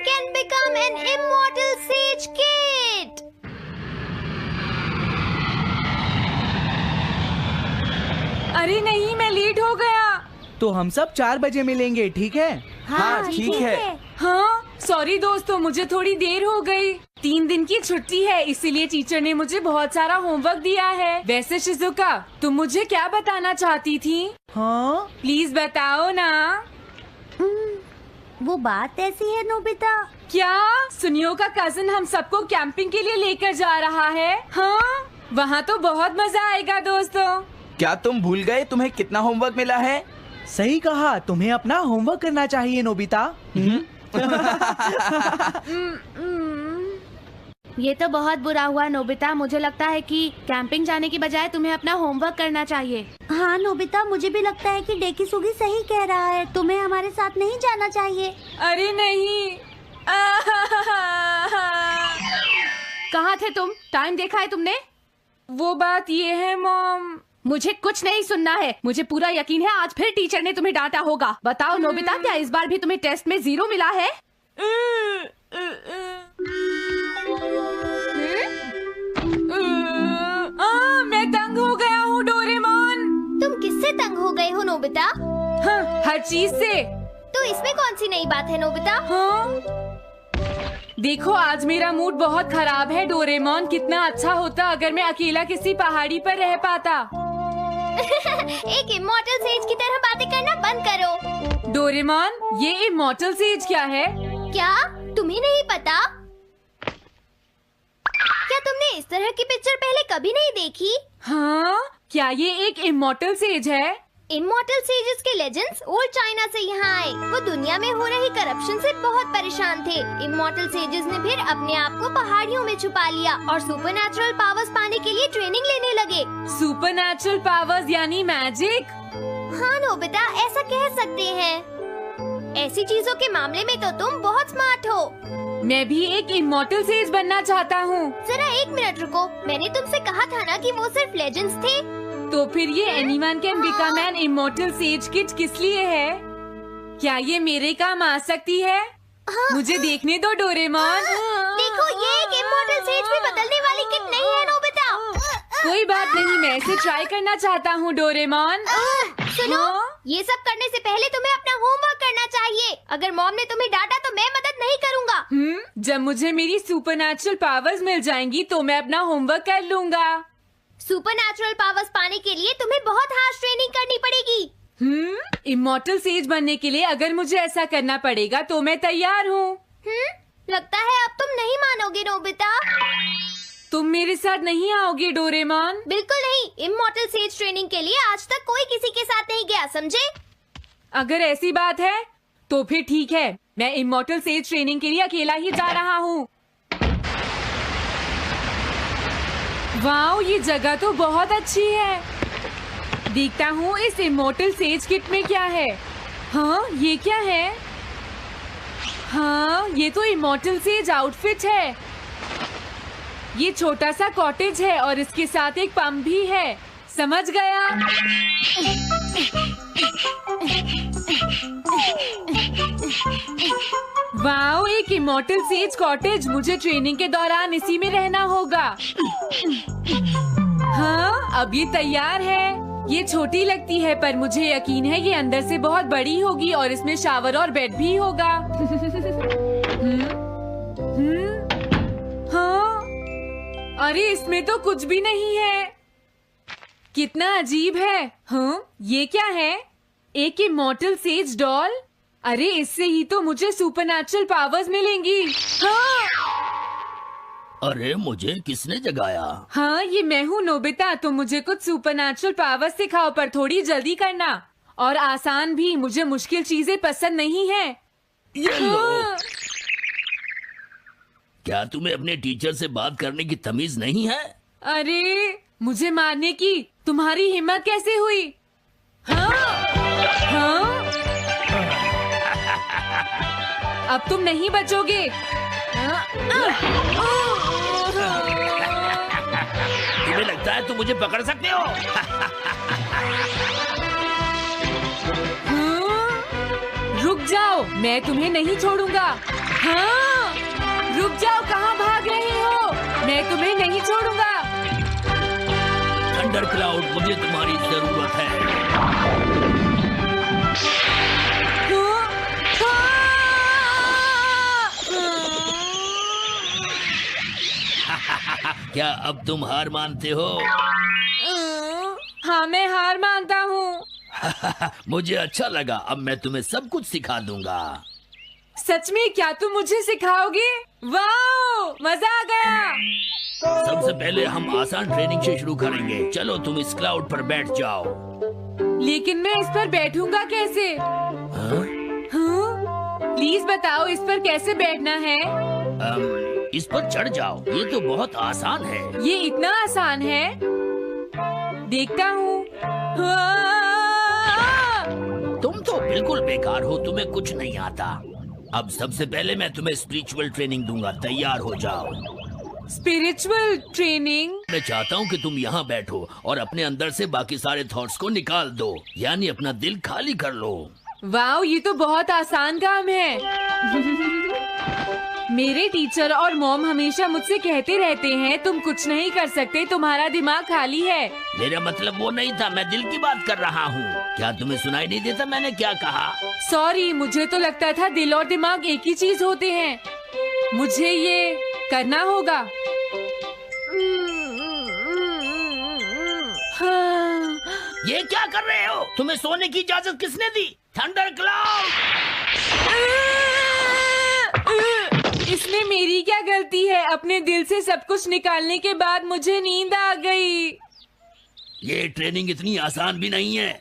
can become an immortal sage kid. अरे नहीं, मैं लेट हो गया। तो हम सब 4 बजे मिलेंगे, ठीक है? हाँ ठीक है। हाँ सॉरी दोस्तों, मुझे थोड़ी देर हो गई। 3 दिन की छुट्टी है, इसीलिए टीचर ने मुझे बहुत सारा होमवर्क दिया है। वैसे शिजुका, तुम मुझे क्या बताना चाहती थी? हाँ, प्लीज बताओ ना। वो बात ऐसी है नोबिता। क्या सुनियो का कजिन हम सबको कैंपिंग के लिए लेकर जा रहा है? हाँ, वहाँ तो बहुत मजा आएगा दोस्तों। क्या तुम भूल गए तुम्हें कितना होमवर्क मिला है? सही कहा, तुम्हें अपना होमवर्क करना चाहिए नोबिता। ये तो बहुत बुरा हुआ नोबिता। मुझे लगता है कि कैंपिंग जाने की बजाय तुम्हें अपना होमवर्क करना चाहिए। हाँ नोबिता, मुझे भी लगता है कि डेकिसुगी सही कह रहा है। तुम्हें हमारे साथ नहीं जाना चाहिए। अरे नहीं। कहाँ थे तुम? टाइम देखा है तुमने? वो बात ये है मॉम। मुझे कुछ नहीं सुनना है। मुझे पूरा यकीन है आज फिर टीचर ने तुम्हें डांटा होगा। बताओ नोबिता, क्या इस बार भी तुम्हें टेस्ट में 0 मिला है? मैं तंग हो गया हूँ डोरेमोन। तुम किससे तंग हो गए हो नोबिता? हाँ, हर चीज से। तो इसमें कौन सी नई बात है नोबिता? हाँ? देखो आज मेरा मूड बहुत खराब है डोरेमोन। कितना अच्छा होता अगर मैं अकेला किसी पहाड़ी पर रह पाता। एक इमॉर्टल सेज की तरह बातें करना बंद करो। डोरेमोन, ये इमॉर्टल सेज क्या है? क्या तुम्हें नहीं पता? क्या तुमने इस तरह की पिक्चर पहले कभी नहीं देखी? हाँ, क्या ये एक इमॉर्टल सेज है? इमॉर्टल सेजेस के लेजेंड्स ओल्ड चाइना से यहाँ आए। वो दुनिया में हो रही करप्शन से बहुत परेशान थे। इमॉर्टल सेजेस ने फिर अपने आप को पहाड़ियों में छुपा लिया और सुपरनैचुरल पावर्स पाने के लिए ट्रेनिंग लेने लगे। सुपरनैचुरल पावर्स यानी मैजिक? हाँ नोबिता, ऐसा कह सकते हैं। ऐसी चीजों के मामले में तो तुम बहुत स्मार्ट हो। मैं भी एक इमॉर्टल सेज बनना चाहता हूँ। जरा 1 मिनट रुको। मैंने तुमसे कहा था ना कि वो सिर्फ लेजेंड्स थे। तो फिर ये anyone can become an immortal says kit किस लिए है? क्या ये मेरे काम आ सकती है? मुझे देखने दो डोरेमोन। देखो, ये एक इमॉर्टल सेज में बदलने वाली किट नहीं है नोबिता। कोई बात नहीं, मैं इसे ट्राई करना चाहता हूँ डोरेमोन। सुनो, ये सब करने से पहले तुम्हें अपना होमवर्क करना चाहिए। अगर मॉम ने तुम्हें डांटा तो मैं मदद नहीं करूँगा। जब मुझे मेरी सुपरनैचुरल पावर्स मिल जाएंगी तो मैं अपना होमवर्क कर लूँगा। सुपरनैचुरल पावर्स पाने के लिए तुम्हें बहुत हार्श ट्रेनिंग करनी पड़ेगी। इमॉर्टल सेज बनने के लिए अगर मुझे ऐसा करना पड़ेगा तो मैं तैयार हूँ। लगता है अब तुम नहीं मानोगे नोबिता। तुम मेरे साथ नहीं आओगे डोरेमोन? बिल्कुल नहीं। इमॉर्टल सेज ट्रेनिंग के लिए आज तक कोई किसी के साथ नहीं गया, समझे? अगर ऐसी बात है तो फिर ठीक है, मैं इमॉर्टल सेज ट्रेनिंग के लिए अकेला ही जा रहा हूँ। वाओ, ये जगह तो बहुत अच्छी है। देखता हूँ इस इमॉर्टल सेज किट में क्या है। हाँ, ये क्या है? हाँ, ये तो इमॉर्टल सेज आउटफिट है। ये छोटा सा कॉटेज है और इसके साथ एक पंप भी है। समझ गया। वाओ, एक इमॉर्टल सेज कॉटेज। मुझे ट्रेनिंग के दौरान इसी में रहना होगा। हाँ, अब ये तैयार है। ये छोटी लगती है पर मुझे यकीन है ये अंदर से बहुत बड़ी होगी और इसमें शावर और बेड भी होगा। हाँ, अरे इसमें तो कुछ भी नहीं है। कितना अजीब है। हाँ, ये क्या है? एक इमॉर्टल सेज डॉल। अरे इससे ही तो मुझे सुपरनैचुरल पावर्स मिलेंगी। हाँ, अरे मुझे किसने जगाया? हाँ, ये मैं हूँ नोबिता। तो मुझे कुछ सुपरनैचुरल पावर्स सिखाओ, पर थोड़ी जल्दी करना और आसान भी। मुझे मुश्किल चीजें पसंद नहीं है। ये लो। क्या तुम्हें अपने टीचर से बात करने की तमीज नहीं है? अरे मुझे मारने की तुम्हारी हिम्मत कैसे हुई? हाँ, हाँ? अब तुम नहीं बचोगे। तुम्हें लगता है तुम मुझे पकड़ सकते हो? रुक जाओ, मैं तुम्हें नहीं छोड़ूंगा। हाँ, रुक जाओ, कहाँ भाग रहे हो? मैं तुम्हें नहीं छोड़ूंगा। थंडर क्लाउड, मुझे तुम्हारी जरूरत है। क्या अब तुम हार मानते हो? हाँ, मैं हार मानता हूँ। मुझे अच्छा लगा। अब मैं तुम्हें सब कुछ सिखा दूंगा। सच में? क्या तुम मुझे सिखाओगे? वाह, मजा आ गया। सबसे पहले हम आसान ट्रेनिंग से शुरू करेंगे। चलो तुम इस क्लाउड पर बैठ जाओ। लेकिन मैं इस पर बैठूंगा कैसे? हाँ? प्लीज बताओ, इस पर कैसे बैठना है? इस पर चढ़ जाओ। ये तो बहुत आसान है। ये इतना आसान है? देखता हूँ। तुम तो बिल्कुल बेकार हो, तुम्हें कुछ नहीं आता। अब सबसे पहले मैं तुम्हें स्पिरिचुअल ट्रेनिंग दूंगा। तैयार हो जाओ। Spiritual training? मैं चाहता हूँ कि तुम यहाँ बैठो और अपने अंदर से बाकी सारे थॉट्स को निकाल दो, यानी अपना दिल खाली कर लो। वाह, ये तो बहुत आसान काम है। मेरे टीचर और मॉम हमेशा मुझसे कहते रहते हैं, तुम कुछ नहीं कर सकते, तुम्हारा दिमाग खाली है। मेरा मतलब वो नहीं था, मैं दिल की बात कर रहा हूँ। क्या तुम्हें सुनाई नहीं देता मैंने क्या कहा? सॉरी, मुझे तो लगता था दिल और दिमाग एक ही चीज होते हैं। मुझे ये करना होगा। हाँ। ये क्या कर रहे हो? तुम्हें सोने की इजाजत किसने दी? Thunder cloud! इसमें मेरी क्या गलती है? अपने दिल से सब कुछ निकालने के बाद मुझे नींद आ गई। ये ट्रेनिंग इतनी आसान भी नहीं है।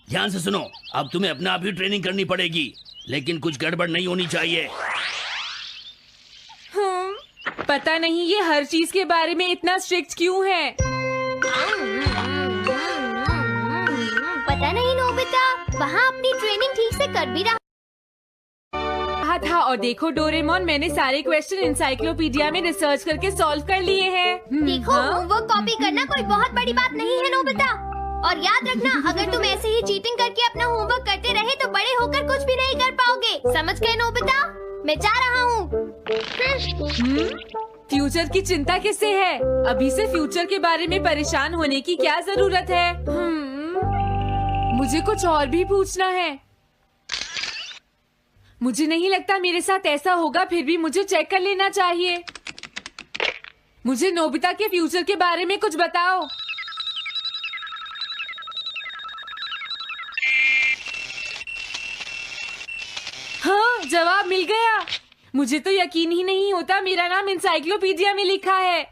ध्यान से सुनो, अब तुम्हें अपने आप ही ट्रेनिंग करनी पड़ेगी, लेकिन कुछ गड़बड़ नहीं होनी चाहिए। पता नहीं ये हर चीज के बारे में इतना स्ट्रिक्ट क्यों है। पता नहीं नोबिता, वहाँ अपनी ट्रेनिंग ठीक से कर भी रहा था। और देखो डोरेमोन, मैंने सारे क्वेश्चन इंसाइक्लोपीडिया में रिसर्च करके सॉल्व कर लिए हैं। देखो, होमवर्क कॉपी करना कोई बहुत बड़ी बात नहीं है नोबिता। और याद रखना, अगर तुम ऐसे ही चीटिंग करके अपना होमवर्क करते रहे तो बड़े होकर कुछ भी नहीं कर पाओगे। समझ गए नोबिता? मैं जा रहा हूँ। फ्यूचर की चिंता किससे है? अभी से फ्यूचर के बारे में परेशान होने की क्या जरूरत है? मुझे कुछ और भी पूछना है। मुझे नहीं लगता मेरे साथ ऐसा होगा, फिर भी मुझे चेक कर लेना चाहिए। मुझे नोबिता के फ्यूचर के बारे में कुछ बताओ। हाँ, जवाब मिल गया। मुझे तो यकीन ही नहीं होता, मेरा नाम इंसाइक्लोपीडिया में लिखा है।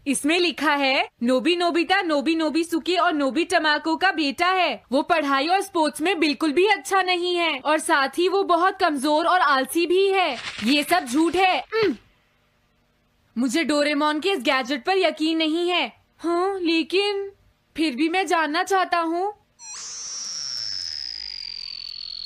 इसमें लिखा है, नोबी नोबिता नोबी नोबिसुके और नोबी टमाको का बेटा है। वो पढ़ाई और स्पोर्ट्स में बिल्कुल भी अच्छा नहीं है और साथ ही वो बहुत कमजोर और आलसी भी है। ये सब झूठ है। मुझे डोरेमोन के इस गैजेट पर यकीन नहीं है। हाँ, लेकिन फिर भी मैं जानना चाहता हूँ।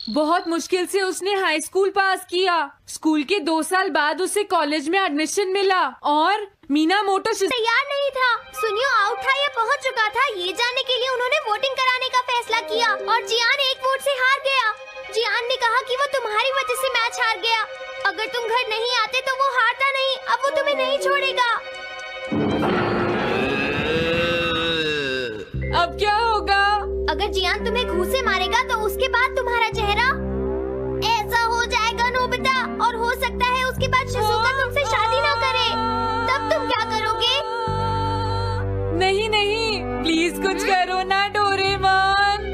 बहुत मुश्किल से उसने हाई स्कूल पास किया। स्कूल के 2 साल बाद उसे कॉलेज में एडमिशन मिला और मीनामोटो तैयार नहीं था। सुनियो आउट था या पहुंच चुका था, ये जानने के लिए उन्होंने वोटिंग कराने का फैसला किया और जियान एक वोट से हार गया। जियान ने कहा कि वो तुम्हारी वजह से मैच हार गया। अगर तुम घर नहीं आते तो वो हारता नहीं। अब वो तुम्हें नहीं छोड़ेगा। अब क्या होगा? अगर जियान तुम्हें घूंसे मारेगा तो उसके बाद तुम्हारा चेहरा ऐसा हो जाएगा नोबिता, और हो सकता है उसके बाद शिज़ुका तुमसे शादी ना करे। तब तुम क्या करोगे? नहीं नहीं, प्लीज कुछ करो ना डोरेमोन।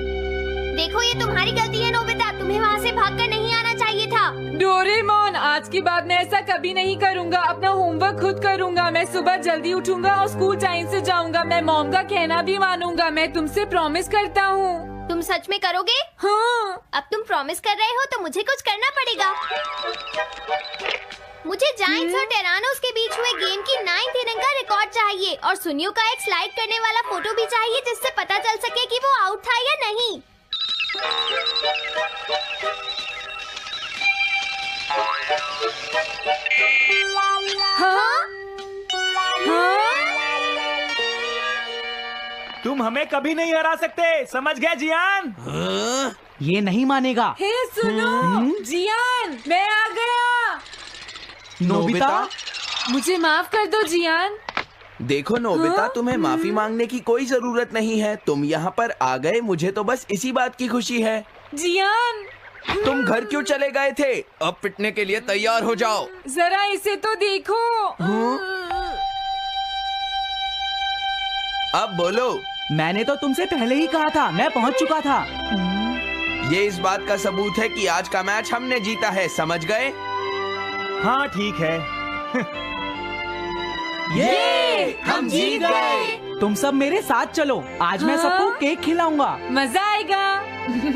देखो, ये तुम्हारी गलती है नोबिता, तुम्हें वहाँ से भागकर नहीं आना चाहिए था। डोरेमोन, आज के बाद मैं ऐसा कभी नहीं करूँगा। अपना होमवर्क खुद करूँगा। मैं सुबह जल्दी उठूंगा और स्कूल टाइम से जाऊँगा। मैं मॉम का कहना भी मानूंगा। मैं तुमसे प्रॉमिस करता हूँ। तुम सच में करोगे? हाँ। अब तुम प्रॉमिस कर रहे हो तो मुझे कुछ करना पड़ेगा। मुझे जायंट्स और टेरानोस के बीच हुए गेम की 9th इनिंग का रिकॉर्ड चाहिए और सुनियो का एक स्लाइड करने वाला फोटो भी चाहिए, जिससे पता चल सके कि वो आउट था या नहीं। हाँ? हाँ? तुम हमें कभी नहीं हरा सकते, समझ गए जियान? ये नहीं मानेगा। हे सुनो, जियान, मैं आ गया। नोबिता? मुझे माफ कर दो जियान। देखो नोबिता, हाँ? तुम्हें माफी मांगने की कोई जरूरत नहीं है। तुम यहाँ पर आ गए, मुझे तो बस इसी बात की खुशी है। जियान, तुम घर क्यों चले गए थे? अब पिटने के लिए तैयार हो जाओ। जरा इसे तो देखो। अब बोलो। मैंने तो तुमसे पहले ही कहा था, मैं पहुंच चुका था। ये इस बात का सबूत है कि आज का मैच हमने जीता है, समझ गए? हाँ ठीक है। ये हम जीत गए। तुम सब मेरे साथ चलो, आज मैं सबको केक खिलाऊंगा। मजा आएगा।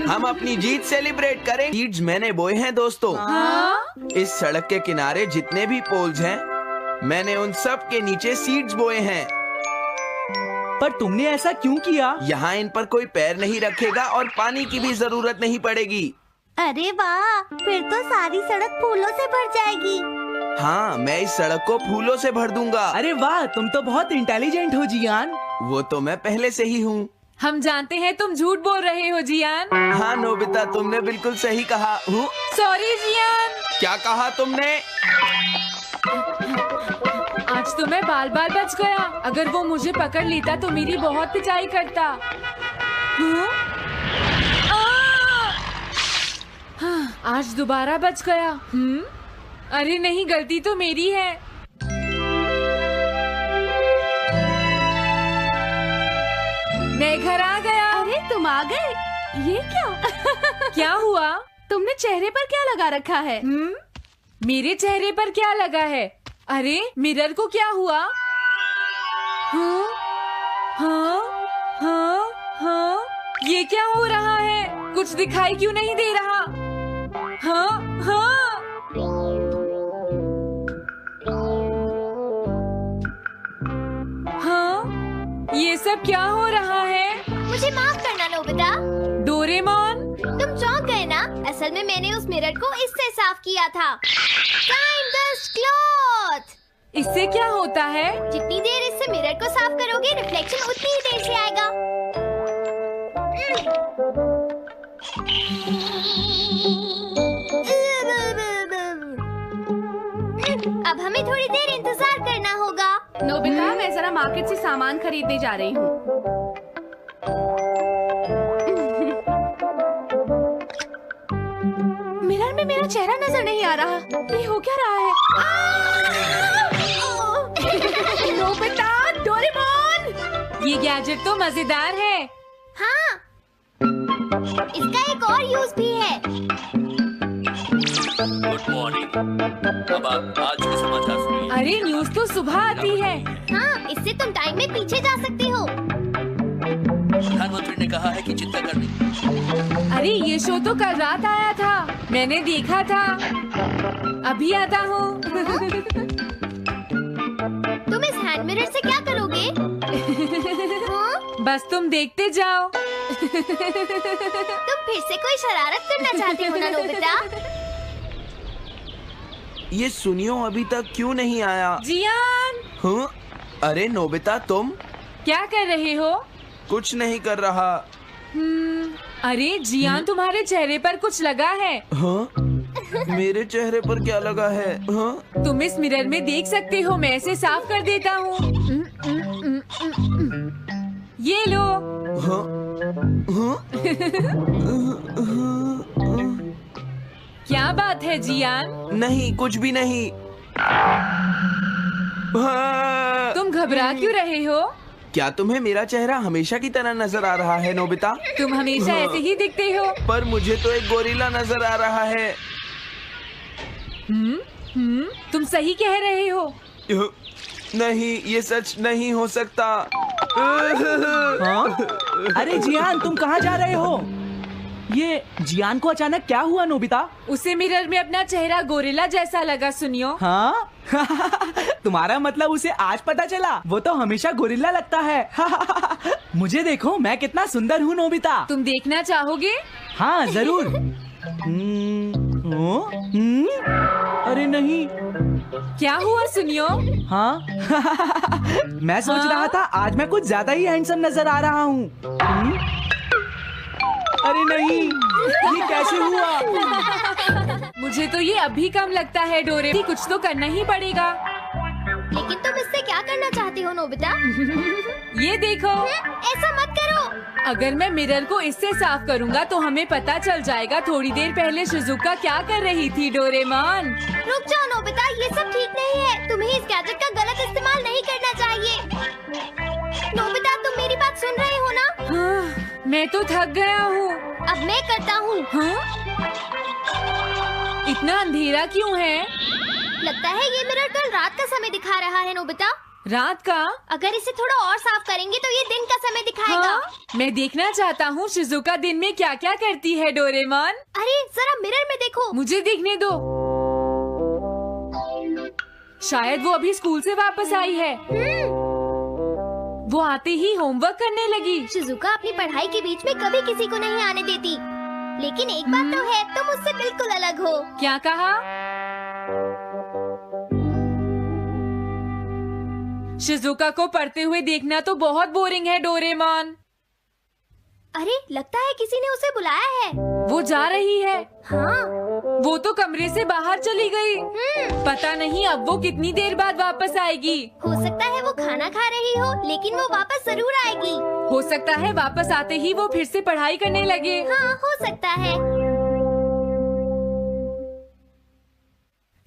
हम अपनी जीत सेलिब्रेट करें। सीड्स मैंने बोए हैं दोस्तों। हाँ? इस सड़क के किनारे जितने भी पोल्स हैं, मैंने उन सब के नीचे सीड्स बोए हैं। पर तुमने ऐसा क्यों किया? यहाँ इन पर कोई पैर नहीं रखेगा और पानी की भी जरूरत नहीं पड़ेगी। अरे वाह, फिर तो सारी सड़क फूलों से भर जाएगी। हाँ, मैं इस सड़क को फूलों से भर दूंगा। अरे वाह, तुम तो बहुत इंटेलिजेंट हो जियान। वो तो मैं पहले से ही हूँ। हम जानते हैं तुम झूठ बोल रहे हो जियान। हाँ नोबिता, तुमने बिल्कुल सही कहा। Sorry Gian. क्या कहा तुमने? आज तो मैं बाल बाल बच गया। अगर वो मुझे पकड़ लेता तो मेरी बहुत पिटाई करता। हाँ, आज दोबारा बच गया। अरे नहीं, गलती तो मेरी है। मैं घर आ गया। अरे तुम आ गए, ये क्या? क्या हुआ? तुमने चेहरे पर क्या लगा रखा है? मेरे चेहरे पर क्या लगा है? अरे मिरर को क्या हुआ? हाँ, हाँ, हाँ, हाँ, ये क्या हो रहा है? कुछ दिखाई क्यों नहीं दे रहा? हाँ, हाँ। हाँ, ये सब क्या हो रहा है? मुझे माफ करना नोबिता। डोरेमोन, तुम चौंक गए ना? असल में मैंने उस मिरर को इससे साफ किया था। Time dust cloth. इससे क्या होता है? जितनी देर इससे मिरर को साफ करोगे, रिफ्लेक्शन उतनी ही देर से आएगा। अब हमें थोड़ी देर इंतजार करना होगा। नोबिता, मैं जरा मार्केट से सामान खरीदने जा रही हूँ। मिरर में मेरा चेहरा नजर नहीं आ रहा। ये हो क्या रहा है? Nobita, Doraemon! ये गैजेट तो मजेदार है। हाँ, इसका एक और यूज भी है। Good morning. अब आप आज के समाचार सुनिए। अरे न्यूज तो सुबह आती है। हाँ, इससे तुम टाइम में पीछे जा सकते हो। प्रधानमंत्री ने कहा है कि चिंता करनी। अरे ये शो तो कल रात आया था, मैंने देखा था। अभी आता हूँ। तुम इस हैंड मिरर से क्या करोगे? हाँ? बस तुम देखते जाओ। तुम फिर से कोई शरारत करना चाहते हो ना नोबिता? ये सुनियो, अभी तक क्यों नहीं आया? जियान, हाँ? अरे नोबिता, तुम क्या कर रहे हो? कुछ नहीं कर रहा। अरे जियान, तुम्हारे चेहरे पर कुछ लगा है। हाँ? मेरे चेहरे पर क्या लगा है? हाँ? तुम इस मिरर में देख सकते हो, मैं इसे साफ कर देता हूँ। ये लो। हाँ? हाँ? क्या बात है जियान? नहीं, कुछ भी नहीं। हाँ। तुम घबरा क्यों रहे हो? क्या तुम्हें मेरा चेहरा हमेशा की तरह नजर आ रहा है नोबिता? तुम हमेशा ऐसे ही दिखते हो। पर मुझे तो एक गोरिल्ला नजर आ रहा है। तुम सही कह रहे हो। नहीं, ये सच नहीं हो सकता। हाँ? अरे जियान, तुम कहाँ जा रहे हो? ये जियान को अचानक क्या हुआ नोबिता? उसे मिरर में अपना चेहरा गोरिल्ला जैसा लगा। सुनियो। हाँ? तुम्हारा मतलब उसे आज पता चला? वो तो हमेशा गोरिल्ला लगता है। मुझे देखो, मैं कितना सुंदर हूँ नोबिता। तुम देखना चाहोगे? हाँ जरूर। अरे नहीं। क्या हुआ सुनियो? हाँ? मैं सोच रहा था आज मैं कुछ ज्यादा ही हैंडसम नजर आ रहा हूँ। अरे नहीं, ये कैसे हुआ? मुझे तो ये अभी कम लगता है डोरे, कुछ तो करना ही पड़ेगा। लेकिन तुम इससे क्या करना चाहती हो नोबिता? ये देखो, ऐसा मत करो। अगर मैं मिरर को इससे साफ करूंगा तो हमें पता चल जाएगा थोड़ी देर पहले शिजुका क्या कर रही थी। डोरेमोन रुक जाओ नोबिता, ये सब ठीक नहीं है। तुम्हें इस गैजेट का गलत इस्तेमाल नहीं करना चाहिए। नोबिता, तुम मेरी बात सुन रहे हो ना? हाँ, मैं तो थक गया हूँ। अब मैं करता हूँ। हाँ? इतना अंधेरा क्यों है? लगता है ये मिरर कल रात का समय दिखा रहा है नोबिता। रात का? अगर इसे थोड़ा और साफ करेंगे तो ये दिन का समय दिखाएगा। हाँ? मैं देखना चाहता हूँ शिजुका दिन में क्या क्या करती है। डोरेमोन अरे जरा मिरर में देखो। मुझे देखने दो। शायद वो अभी स्कूल से वापस आई है। वो आते ही होमवर्क करने लगी। शिजुका अपनी पढ़ाई के बीच में कभी किसी को नहीं आने देती। लेकिन एक बात तो है, तुम उससे बिल्कुल अलग हो। क्या कहा? शिजुका को पढ़ते हुए देखना तो बहुत बोरिंग है डोरेमोन। अरे लगता है किसी ने उसे बुलाया है। वो जा रही है। हाँ। वो तो कमरे से बाहर चली गई। पता नहीं अब वो कितनी देर बाद वापस आएगी। हो सकता है वो खाना खा रही हो, लेकिन वो वापस जरूर आएगी। हो सकता है वापस आते ही वो फिर से पढ़ाई करने लगे। हाँ, हो सकता है।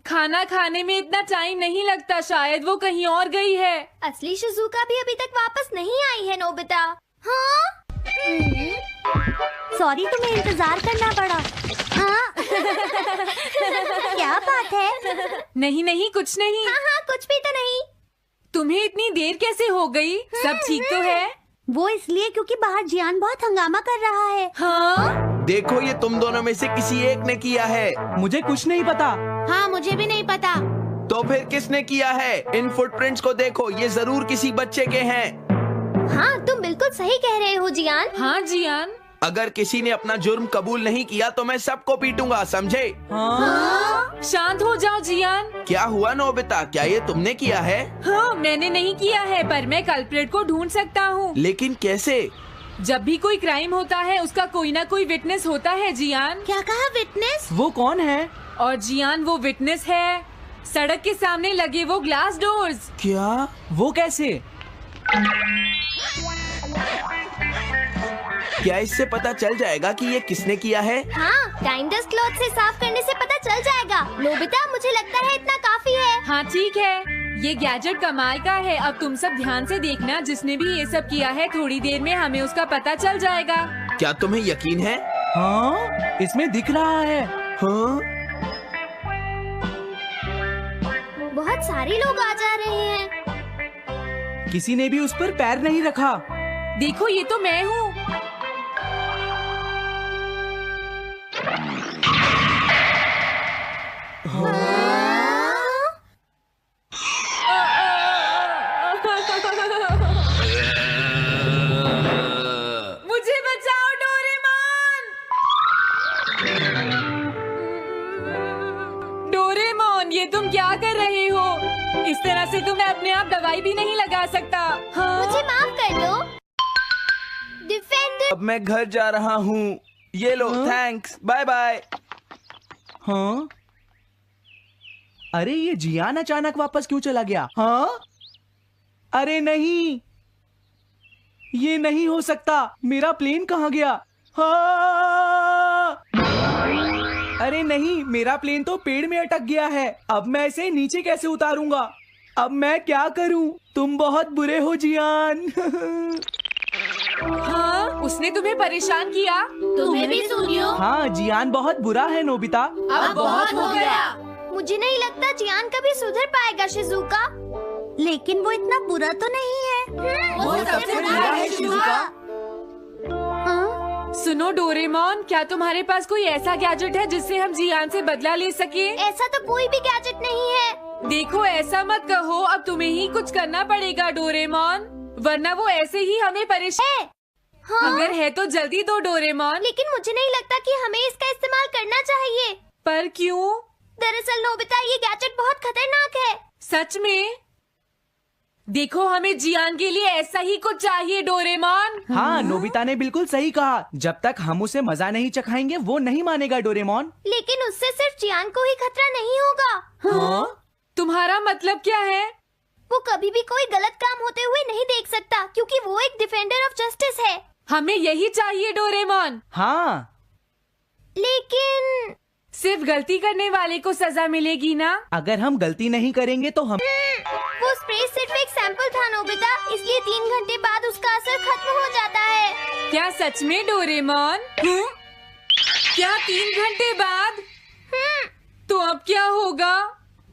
खाना खाने में इतना टाइम नहीं लगता, शायद वो कहीं और गई है। असली शिजुका भी अभी तक वापस नहीं आई है नोबिता। हाँ? सॉरी, तुम्हें इंतजार करना पड़ा। हाँ? क्या बात है? नहीं नहीं, कुछ नहीं। हाँ हाँ, कुछ भी तो नहीं। तुम्हें इतनी देर कैसे हो गई? सब ठीक तो है? वो इसलिए क्योंकि बाहर जियान बहुत हंगामा कर रहा है। हाँ? देखो, ये तुम दोनों में से किसी एक ने किया है। मुझे कुछ नहीं पता। हाँ, मुझे भी नहीं पता। तो फिर किसने किया है? इन फुटप्रिंट्स को देखो, ये जरूर किसी बच्चे के हैं। हाँ, तुम बिल्कुल सही कह रहे हो जियान। हाँ जियान। अगर किसी ने अपना जुर्म कबूल नहीं किया तो मैं सबको पीटूंगा, समझे? हाँ? शांत हो जाओ जियान। क्या हुआ नोबिता, क्या ये तुमने किया है? हाँ, मैंने नहीं किया है, पर मैं कल्प्रेट को ढूंढ सकता हूँ। लेकिन कैसे? जब भी कोई क्राइम होता है उसका कोई ना कोई विटनेस होता है जियान। क्या कहा, विटनेस? वो कौन है? और जियान वो विटनेस है। सड़क के सामने लगे वो ग्लास डोर्स। क्या? वो कैसे? क्या इससे पता चल जाएगा कि ये किसने किया है? हाँ, टाइम डस्ट क्लॉथ से साफ करने से पता चल जाएगा। नोबिता, मुझे लगता है इतना काफी है। हाँ ठीक है, ये गैजेट कमाल का है। अब तुम सब ध्यान से देखना, जिसने भी ये सब किया है थोड़ी देर में हमें उसका पता चल जाएगा। क्या तुम्हें यकीन है? हाँ, इसमें दिख रहा है। हाँ? बहुत सारे लोग आ जा रहे हैं। किसी ने भी उस पर पैर नहीं रखा। देखो, ये तो मैं हूँ। मुझे बचाओ डोरेमोन। डोरेमोन, ये तुम क्या कर रहे हो? इस तरह से तो मैं अपने आप दवाई भी नहीं लगा सकता। हाँ? मुझे माफ कर दो। डिफेंडर। अब मैं घर जा रहा हूँ। ये लो, थैंक्स, बाय बाय। हाँ? अरे ये जियान अचानक वापस क्यों चला गया? हाँ? अरे नहीं, ये नहीं हो सकता। मेरा प्लेन कहाँ गया? हाँ! अरे नहीं, मेरा प्लेन तो पेड़ में अटक गया है। अब मैं इसे नीचे कैसे उतारूंगा? अब मैं क्या करूं? तुम बहुत बुरे हो जियान। हाँ? उसने तुम्हें परेशान किया? तुम्हें भी सुनियो। हाँ, जियान बहुत बुरा है नोबिता। अब बहुत हो गया। मुझे नहीं लगता जियान कभी सुधर पाएगा शिजुका। लेकिन वो इतना बुरा तो नहीं है। वो सबसे बुरा है शिजुका। हाँ? सुनो डोरेमोन, क्या तुम्हारे पास कोई ऐसा गैजेट है जिससे हम जियान से बदला ले सके? ऐसा तो कोई भी गैजेट नहीं है। देखो, ऐसा मत कहो, अब तुम्हें ही कुछ करना पड़ेगा डोरेमोन, वरना वो ऐसे ही हमें परेशान। हाँ? अगर है तो जल्दी दो डोरेमोन। लेकिन मुझे नहीं लगता कि हमें इसका इस्तेमाल करना चाहिए। पर क्यों? दरअसल नोबिता, ये गैजेट बहुत खतरनाक है। सच में? देखो, हमें जियान के लिए ऐसा ही कुछ चाहिए डोरेमोन। हाँ, नोबिता ने बिल्कुल सही कहा। जब तक हम उसे मजा नहीं चखाएंगे वो नहीं मानेगा डोरेमोन। लेकिन उससे सिर्फ जियान को ही खतरा नहीं होगा। हाँ? तुम्हारा मतलब क्या है? वो कभी भी कोई गलत काम होते हुए नहीं देख सकता, क्योंकि वो एक डिफेंडर ऑफ जस्टिस है। हमें यही चाहिए डोरेमोन। हाँ, लेकिन सिर्फ गलती करने वाले को सजा मिलेगी ना? अगर हम गलती नहीं करेंगे तो हम वो स्प्रे सिर्फ एक सैंपल था नोबिता, इसलिए 3 घंटे बाद उसका असर खत्म हो जाता है। क्या सच में डोरेमोन? क्या 3 घंटे बाद? तो अब क्या होगा?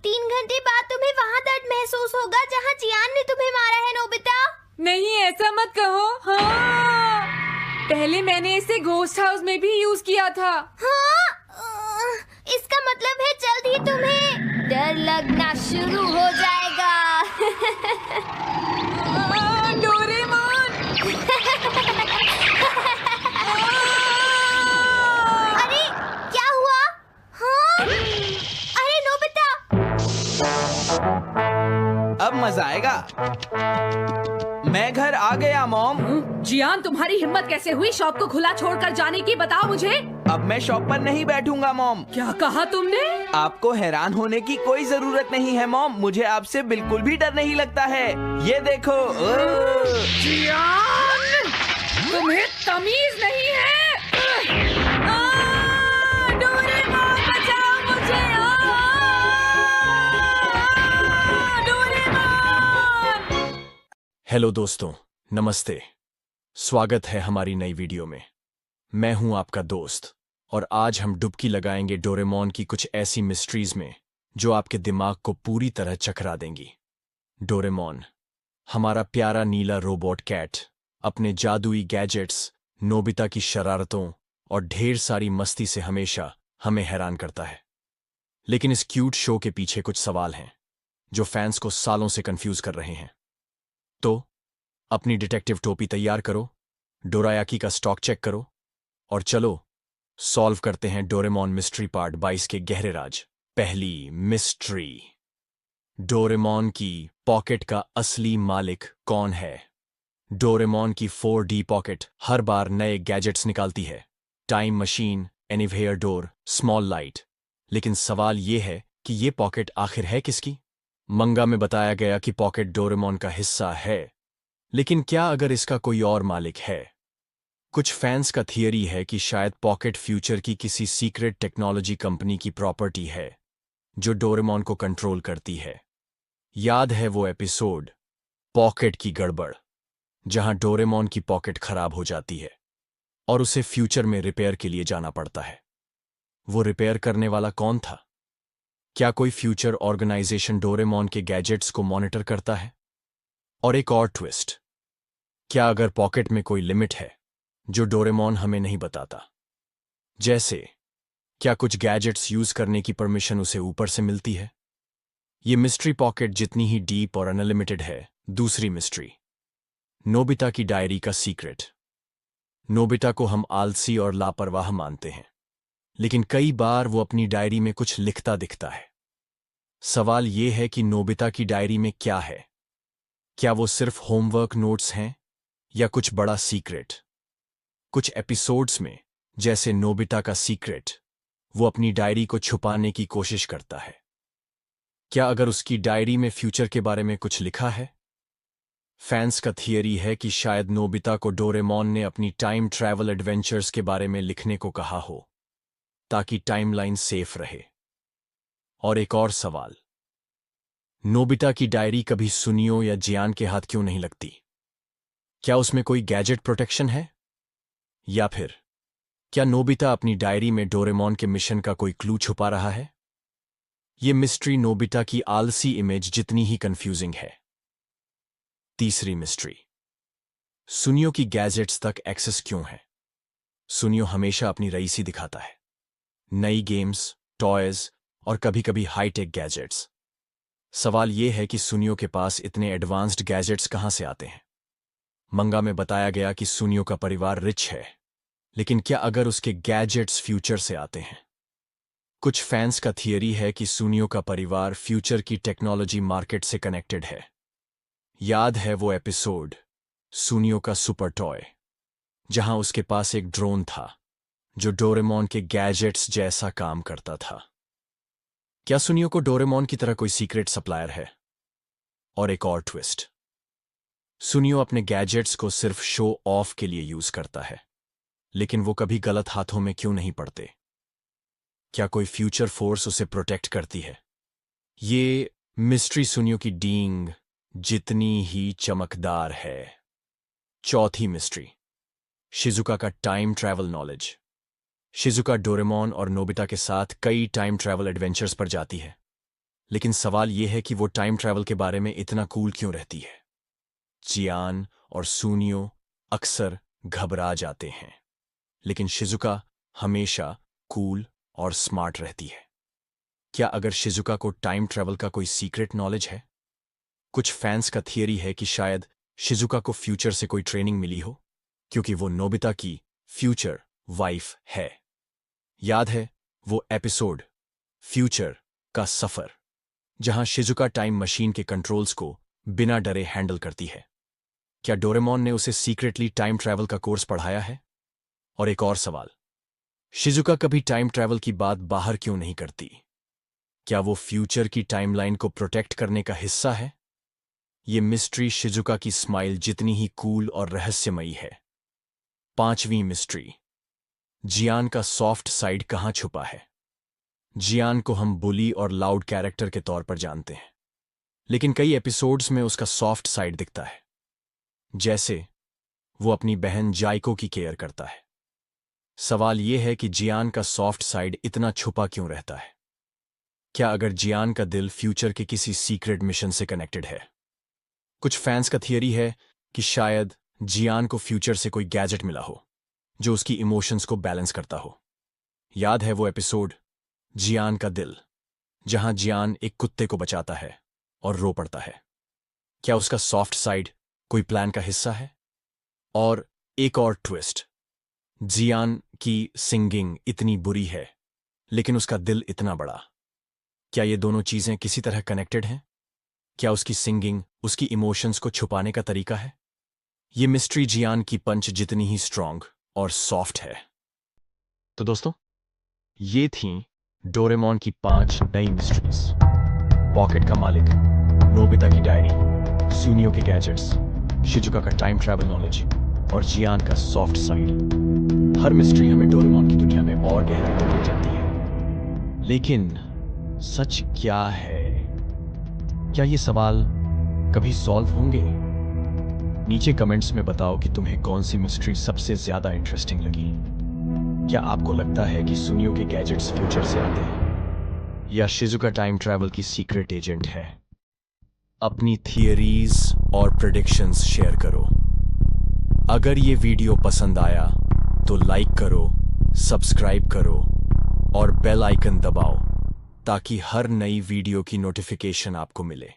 3 घंटे बाद तुम्हें वहाँ दर्द महसूस होगा जहाँ जियान ने तुम्हें मारा है नोबिता। नहीं, ऐसा मत कहो। हाँ, पहले मैंने इसे घोस्ट हाउस में भी यूज किया था। हाँ? इसका मतलब है जल्द ही तुम्हें डर लगना शुरू हो जाएगा। डोरेमोन! अरे क्या हुआ? हाँ? अरे नोबिता! अब मजा आएगा। मैं घर आ गया मॉम। जियान, तुम्हारी हिम्मत कैसे हुई शॉप को खुला छोड़कर जाने की, बताओ मुझे। अब मैं शॉप पर नहीं बैठूंगा मॉम। क्या कहा तुमने? आपको हैरान होने की कोई जरूरत नहीं है मॉम, मुझे आपसे बिल्कुल भी डर नहीं लगता है। ये देखो। जियान, तुम्हें तमीज नहीं है। डोरेमोन, बचाओ मुझे! डोरेमोन! हेलो दोस्तों, नमस्ते। स्वागत है हमारी नई वीडियो में। मैं हूं आपका दोस्त और आज हम डुबकी लगाएंगे डोरेमोन की कुछ ऐसी मिस्ट्रीज में जो आपके दिमाग को पूरी तरह चकरा देंगी। डोरेमोन, हमारा प्यारा नीला रोबोट कैट, अपने जादुई गैजेट्स, नोबिता की शरारतों और ढेर सारी मस्ती से हमेशा हमें हैरान करता है। लेकिन इस क्यूट शो के पीछे कुछ सवाल हैं जो फैंस को सालों से कंफ्यूज कर रहे हैं। तो अपनी डिटेक्टिव टोपी तैयार करो, डोरायाकी का स्टॉक चेक करो और चलो सॉल्व करते हैं डोरेमोन मिस्ट्री पार्ट 22 के गहरे राज। पहली मिस्ट्री, डोरेमोन की पॉकेट का असली मालिक कौन है? डोरेमोन की 4D पॉकेट हर बार नए गैजेट्स निकालती है, time machine, anywhere door, small light. लेकिन सवाल यह है कि ये पॉकेट आखिर है किसकी? मंगा में बताया गया कि पॉकेट डोरेमोन का हिस्सा है, लेकिन क्या अगर इसका कोई और मालिक है? कुछ फैंस का थियरी है कि शायद पॉकेट फ्यूचर की किसी सीक्रेट टेक्नोलॉजी कंपनी की प्रॉपर्टी है जो डोरेमोन को कंट्रोल करती है। याद है वो एपिसोड पॉकेट की गड़बड़, जहां डोरेमोन की पॉकेट खराब हो जाती है और उसे फ्यूचर में रिपेयर के लिए जाना पड़ता है। वो रिपेयर करने वाला कौन था? क्या कोई फ्यूचर ऑर्गेनाइजेशन डोरेमोन के गैजेट्स को मॉनिटर करता है? और एक और ट्विस्ट, क्या अगर पॉकेट में कोई लिमिट है जो डोरेमोन हमें नहीं बताता? जैसे क्या कुछ गैजेट्स यूज करने की परमिशन उसे ऊपर से मिलती है? ये मिस्ट्री पॉकेट जितनी ही डीप और अनलिमिटेड है। दूसरी मिस्ट्री, नोबिता की डायरी का सीक्रेट। नोबिता को हम आलसी और लापरवाह मानते हैं, लेकिन कई बार वो अपनी डायरी में कुछ लिखता दिखता है। सवाल ये है कि नोबिता की डायरी में क्या है? क्या वो सिर्फ होमवर्क नोट्स हैं या कुछ बड़ा सीक्रेट? कुछ एपिसोड्स में, जैसे नोबिता का सीक्रेट, वो अपनी डायरी को छुपाने की कोशिश करता है। क्या अगर उसकी डायरी में फ्यूचर के बारे में कुछ लिखा है? फैंस का थियरी है कि शायद नोबिता को डोरेमोन ने अपनी टाइम ट्रैवल एडवेंचर्स के बारे में लिखने को कहा हो ताकि टाइमलाइन सेफ रहे। और एक और सवाल, नोबिता की डायरी कभी सुनियो या जियान के हाथ क्यों नहीं लगती? क्या उसमें कोई गैजेट प्रोटेक्शन है? या फिर क्या नोबिता अपनी डायरी में डोरेमोन के मिशन का कोई क्लू छुपा रहा है? ये मिस्ट्री नोबिता की आलसी इमेज जितनी ही कंफ्यूजिंग है। तीसरी मिस्ट्री, सुनियो की गैजेट्स तक एक्सेस क्यों है? सुनियो हमेशा अपनी रईसी दिखाता है, नई गेम्स, टॉयज और कभी-कभी हाईटेक गैजेट्स। सवाल यह है कि सुनियो के पास इतने एडवांस्ड गैजेट्स कहां से आते हैं? मंगा में बताया गया कि सुनियो का परिवार रिच है, लेकिन क्या अगर उसके गैजेट्स फ्यूचर से आते हैं? कुछ फैंस का थियरी है कि सुनियो का परिवार फ्यूचर की टेक्नोलॉजी मार्केट से कनेक्टेड है। याद है वो एपिसोड सुनियो का सुपर टॉय, जहां उसके पास एक ड्रोन था जो डोरेमोन के गैजेट्स जैसा काम करता था। क्या सुनियो को डोरेमोन की तरह कोई सीक्रेट सप्लायर है? और एक और ट्विस्ट, सुनियो अपने गैजेट्स को सिर्फ शो ऑफ के लिए यूज करता है, लेकिन वो कभी गलत हाथों में क्यों नहीं पड़ते? क्या कोई फ्यूचर फोर्स उसे प्रोटेक्ट करती है? ये मिस्ट्री सुनियो की डींग जितनी ही चमकदार है। चौथी मिस्ट्री, शिजुका का time travel knowledge. Shizuka Doraemon और नोबिता के साथ कई टाइम ट्रैवल एडवेंचर्स पर जाती है, लेकिन सवाल यह है कि वो टाइम ट्रैवल के बारे में इतना कूल क्यों रहती है? जियान और सुनियो अक्सर घबरा जाते हैं, लेकिन शिजुका हमेशा कूल और स्मार्ट रहती है। क्या अगर शिजुका को टाइम ट्रैवल का कोई सीक्रेट नॉलेज है? कुछ फैंस का थियरी है कि शायद शिजुका को फ्यूचर से कोई ट्रेनिंग मिली हो, क्योंकि वो नोबिता की फ्यूचर वाइफ है। याद है वो एपिसोड फ्यूचर का सफर, जहां शिजुका टाइम मशीन के कंट्रोल्स को बिना डरे हैंडल करती है? क्या डोरेमोन ने उसे सीक्रेटली टाइम ट्रैवल का कोर्स पढ़ाया है? और एक और सवाल, शिजुका कभी टाइम ट्रैवल की बात बाहर क्यों नहीं करती? क्या वो फ्यूचर की टाइमलाइन को प्रोटेक्ट करने का हिस्सा है? ये मिस्ट्री शिजुका की स्माइल जितनी ही कूल और रहस्यमयी है। पांचवीं मिस्ट्री, जियान का सॉफ्ट साइड कहां छुपा है? जियान को हम बुली और लाउड कैरेक्टर के तौर पर जानते हैं, लेकिन कई एपिसोड्स में उसका सॉफ्ट साइड दिखता है, जैसे वो अपनी बहन जाइको की केयर करता है। सवाल यह है कि जियान का सॉफ्ट साइड इतना छुपा क्यों रहता है? क्या अगर जियान का दिल फ्यूचर के किसी सीक्रेट मिशन से कनेक्टेड है? कुछ फैंस का थियरी है कि शायद जियान को फ्यूचर से कोई गैजेट मिला हो जो उसकी इमोशंस को बैलेंस करता हो। याद है वो एपिसोड जियान का दिल, जहां जियान एक कुत्ते को बचाता है और रो पड़ता है? क्या उसका सॉफ्ट साइड कोई प्लान का हिस्सा है? और एक और ट्विस्ट, जियान की सिंगिंग इतनी बुरी है लेकिन उसका दिल इतना बड़ा। क्या ये दोनों चीजें किसी तरह कनेक्टेड हैं? क्या उसकी सिंगिंग उसकी इमोशंस को छुपाने का तरीका है? ये मिस्ट्री जियान की पंच जितनी ही स्ट्रांग और सॉफ्ट है। तो दोस्तों, ये थी डोरेमोन की 5 नई मिस्ट्रीज। पॉकेट का मालिक, नोबिता की डायरी, सुनियो के गैजेट्स, शिजुका का टाइम ट्रैवल नॉलेज और जियान का सॉफ्ट साइड। हर मिस्ट्री हमें डोरेमोन की दुनिया में और गहराई ले जाती है। लेकिन सच क्या है? क्या ये सवाल कभी सॉल्व होंगे? नीचे कमेंट्स में बताओ कि तुम्हें कौन सी मिस्ट्री सबसे ज्यादा इंटरेस्टिंग लगी। क्या आपको लगता है कि सुनियो के गैजेट्स फ्यूचर से आते हैं, या शिजुका टाइम ट्रैवल की सीक्रेट एजेंट है? अपनी थियरीज और प्रेडिक्शंस शेयर करो। अगर ये वीडियो पसंद आया तो लाइक करो, सब्सक्राइब करो और बेल आइकन दबाओ ताकि हर नई वीडियो की नोटिफिकेशन आपको मिले।